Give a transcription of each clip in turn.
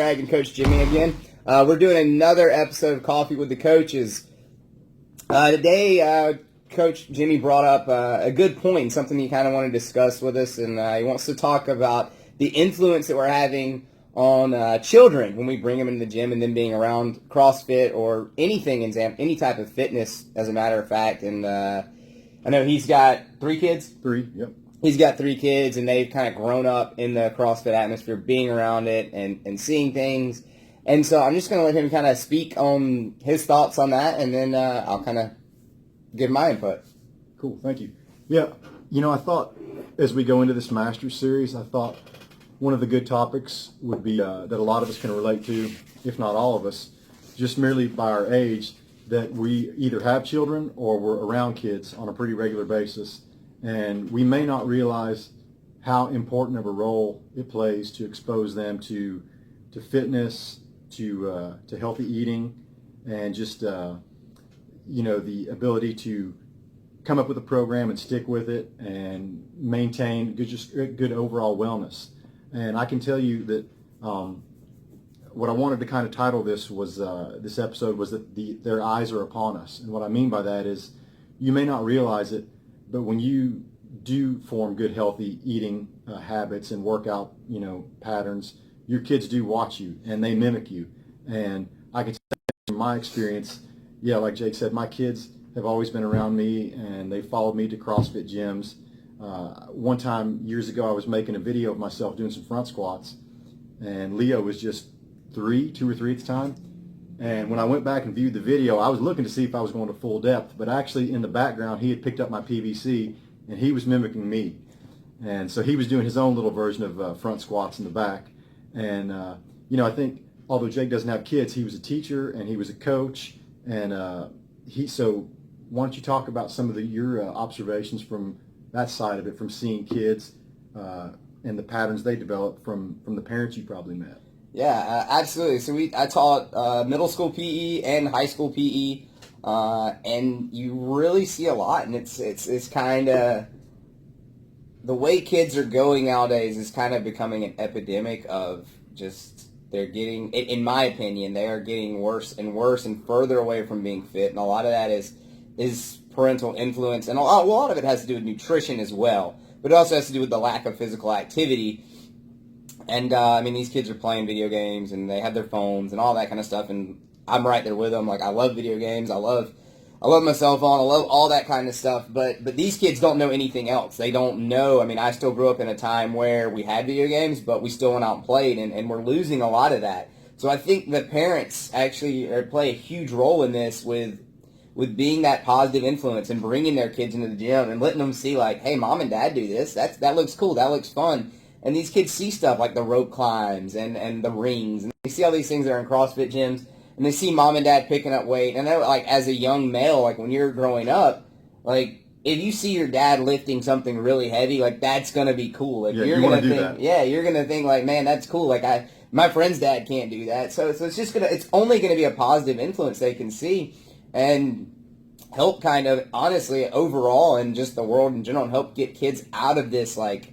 Craig and Coach Jimmy again. We're doing another episode of Coffee with the Coaches. Today, Coach Jimmy brought up a good point, something he kind of wanted to discuss with us, and he wants to talk about the influence that we're having on children when we bring them into the gym and then being around CrossFit or anything, any type of fitness, as a matter of fact. And I know he's got 3 kids. 3, yep. He's got 3 kids, and they've kind of grown up in the CrossFit atmosphere, being around it and seeing things. And so I'm just going to let him kind of speak on his thoughts on that, and then I'll kind of give my input. Cool, thank you. Yeah, I thought as we go into this Masters series, I thought one of the good topics would be that a lot of us can relate to, if not all of us, just merely by our age, that we either have children or we're around kids on a pretty regular basis. And we may not realize how important of a role it plays to expose them to fitness, to healthy eating, and just the ability to come up with a program and stick with it and maintain good overall wellness. And I can tell you that what I wanted to kind of title this episode was that their eyes are upon us. And what I mean by that is, you may not realize it, but when you do form good, healthy eating habits and workout, patterns, your kids do watch you and they mimic you. And I can tell you from my experience, like Jake said, my kids have always been around me and they followed me to CrossFit gyms. One time years ago, I was making a video of myself doing some front squats, and Leo was just 2 or 3 at the time. And when I went back and viewed the video, I was looking to see if I was going to full depth, but actually in the background, he had picked up my PVC and he was mimicking me. And so he was doing his own little version of front squats in the back. And, I think although Jake doesn't have kids, he was a teacher and he was a coach. And so why don't you talk about some of your observations from that side of it, from seeing kids and the patterns they develop from the parents you probably met? Yeah, absolutely. So I taught middle school PE and high school PE, and you really see a lot. And it's kind of the way kids are going nowadays is kind of becoming an epidemic of just they're getting, in my opinion, they are getting worse and worse and further away from being fit. And a lot of that is parental influence, and a lot of it has to do with nutrition as well, but it also has to do with the lack of physical activity. And, these kids are playing video games, and they have their phones and all that kind of stuff, and I'm right there with them. Like, I love video games. I love my cell phone. I love all that kind of stuff, but these kids don't know anything else. They don't know. I still grew up in a time where we had video games, but we still went out and played, and we're losing a lot of that. So I think the parents actually play a huge role in this with being that positive influence and bringing their kids into the gym and letting them see, like, hey, mom and dad do this. That looks cool. That looks fun. And these kids see stuff like the rope climbs and the rings. And they see all these things that are in CrossFit gyms. And they see mom and dad picking up weight. And I know, like, as a young male, like, when you're growing up, like, if you see your dad lifting something really heavy, like, that's going to be cool. Like, you're going to think, that. Yeah, you're going to think, like, man, that's cool. Like, my friend's dad can't do that. So it's only going to be a positive influence they can see. And help kind of, honestly, overall, and just the world in general, and help get kids out of this, like,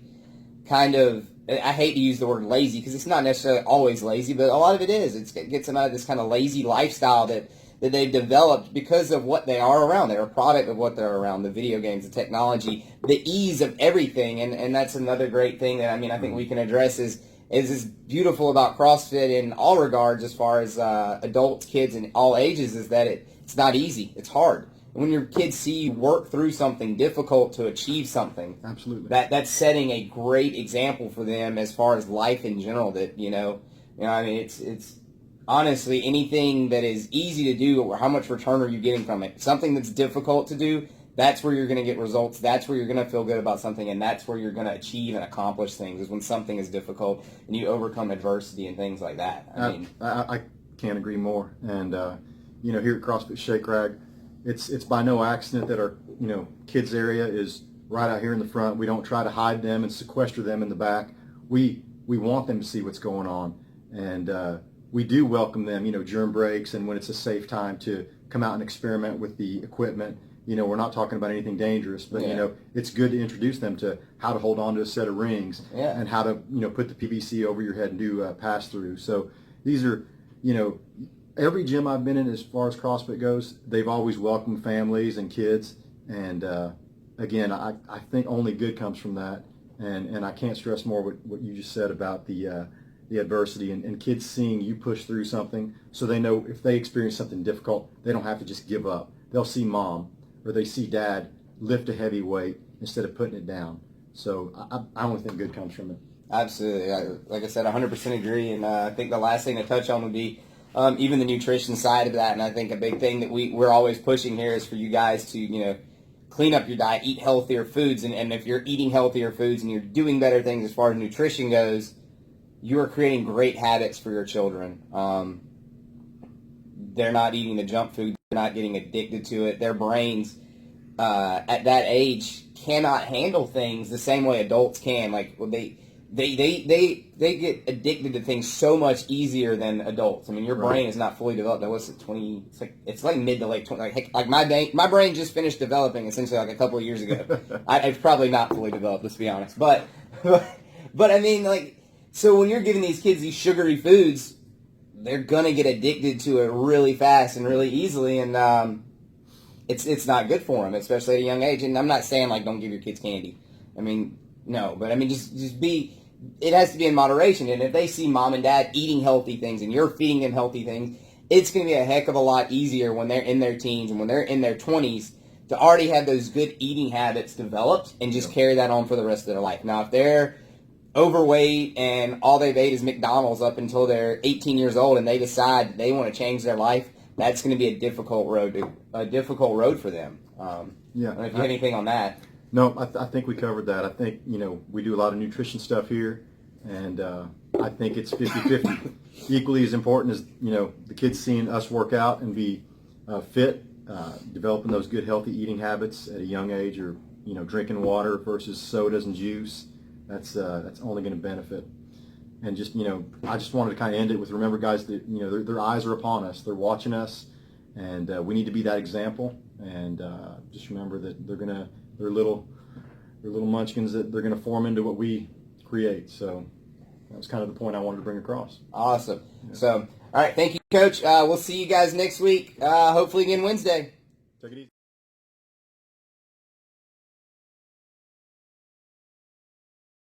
kind of, I hate to use the word lazy because it's not necessarily always lazy, but a lot of it is. It gets them out of this kind of lazy lifestyle that they've developed because of what they are around. They're a product of what they're around, the video games, the technology, the ease of everything. And that's another great thing that, I think we can address is beautiful about CrossFit in all regards as far as adults, kids, and all ages is that it's not easy. It's hard. When your kids see you work through something difficult to achieve something, absolutely, that's setting a great example for them as far as life in general. That it's honestly anything that is easy to do, or how much return are you getting from it? Something that's difficult to do, that's where you're going to get results. That's where you're going to feel good about something, and that's where you're going to achieve and accomplish things. Is when something is difficult and you overcome adversity and things like that. I can't agree more. And here at CrossFit Shake Rag, it's by no accident that our kids area is right out here in the front. We don't try to hide them and sequester them in the back. We want them to see what's going on, and we do welcome them during breaks and when it's a safe time to come out and experiment with the equipment. We're not talking about anything dangerous, but it's good to introduce them to how to hold on to a set of rings and how to put the PVC over your head and do pass through. So these are, you know, every gym I've been in as far as CrossFit goes, they've always welcomed families and kids. And again, I think only good comes from that. And I can't stress more what you just said about the adversity and kids seeing you push through something, so they know if they experience something difficult, they don't have to just give up. They'll see mom or they see dad lift a heavy weight instead of putting it down. So I only think good comes from it. Absolutely. Like I said, 100% agree. And I think the last thing to touch on would be even the nutrition side of that. And I think a big thing that we're always pushing here is for you guys to, clean up your diet, eat healthier foods. And if you're eating healthier foods and you're doing better things as far as nutrition goes, you are creating great habits for your children. They're not eating the junk food. They're not getting addicted to it. Their brains at that age cannot handle things the same way adults can. Like they get addicted to things so much easier than adults. I mean, your brain is not fully developed. What's it, 20? It's like mid to late 20. Like my brain just finished developing essentially like a couple of years ago. It's probably not fully developed, let's be honest. But I mean, like, so when you're giving these kids these sugary foods, they're gonna get addicted to it really fast and really easily, and it's not good for them, especially at a young age. And I'm not saying like don't give your kids candy. I mean, no, but I mean just be. It has to be in moderation. And if they see mom and dad eating healthy things and you're feeding them healthy things, it's going to be a heck of a lot easier when they're in their teens and when they're in their 20s to already have those good eating habits developed and just carry that on for the rest of their life. Now, if they're overweight and all they've ate is McDonald's up until they're 18 years old and they decide they want to change their life, that's going to be a difficult road for them. I don't know if you have anything on that. No, I think we covered that. I think, we do a lot of nutrition stuff here, and I think it's 50-50. Equally as important as, the kids seeing us work out and be fit, developing those good, healthy eating habits at a young age, or, drinking water versus sodas and juice. That's only going to benefit. And just, I just wanted to kind of end it with, remember, guys, that, their eyes are upon us. They're watching us, and we need to be that example. And just remember that they're little munchkins that they're going to form into what we create. So that was kind of the point I wanted to bring across. Awesome. Yeah. So, all right, thank you, Coach. We'll see you guys next week, hopefully again Wednesday. Take it easy.